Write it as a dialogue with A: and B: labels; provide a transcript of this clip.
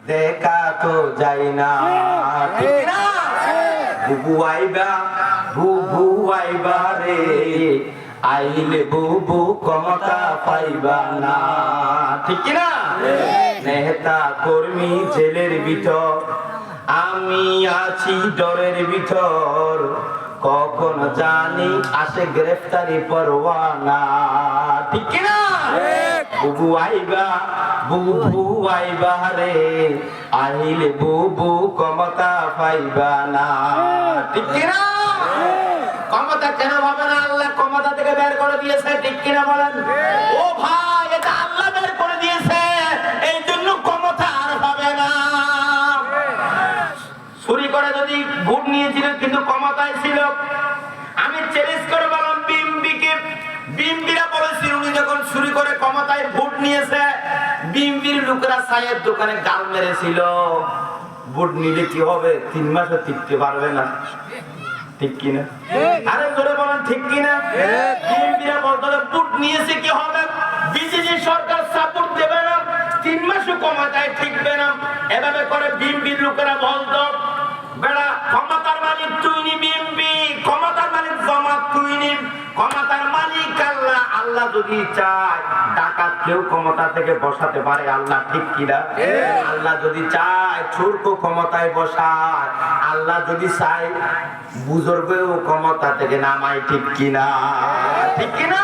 A: দেখা তো যাই না, ঠিক না? বুবু আইবা, বুবু আইবা রে, আইলে বুবু ক্ষমতা পাইবা না, ঠিক না? নেতা কর্মী জেলের ভিতর, আমি আছি ডরের ভিতর, কখন জানি আসে গ্রেফতারি পরোয়ানা, ঠিক না? বুবু আইবা, বুবু আইবা রে, আইলে বুবু ক্ষমতা পাইবা না, ঠিক না? ক্ষমতা কেন পাবে না? আল্লাহ ক্ষমতা থেকে বের করে দিয়েছে, ঠিক কিনা বলেন? ও ভাই, এটা আল্লাহ বের করে দিয়েছে, এই জন্য ক্ষমতা আর পাবে না। চুরি করে যদি ভোট নিয়েছিলেন কিন্তু ক্ষমতায় ছিল। আমি চ্যালেঞ্জ করে বললাম বিএমপিকে, বিএমপিরা বলেছিল উনি যখন চুরি করে ক্ষমতায় ভোট নিয়েছে, বিএমপির লোকেরা চায়ের দোকানে গাল মেরেছিল, ভোট নিলে কি হবে, 3 মাসও টিকতে পারবে না, ঠিক কিনা? আরে জোরে বলেন ঠিক কিনা? বিএনপিরা বলতো ভোট নিয়েছে কি হবে, বিজেপি সরকার সাপোর্ট দেবে না, 3 মাসও ক্ষমতায় ঠিকবে না, এভাবে করে বিএনপির লোকেরা বলতো। বেড়া ক্ষমতার মালিক তুই নি, বিএনপি ক্ষমতার মালিক জামাত তুই নি, ক্ষমতার মালিক আল্লাহ। আল্লাহ যদি চায় ডাকাত কেউ ক্ষমতা থেকে বসাতে পারে, আল্লাহ, ঠিক কিনা? আল্লাহ যদি চায় চোরকে ক্ষমতায় বসায়, আল্লাহ যদি চায় বুজুর্গও ক্ষমতা থেকে নামায়, ঠিক কিনা? ঠিক কিনা?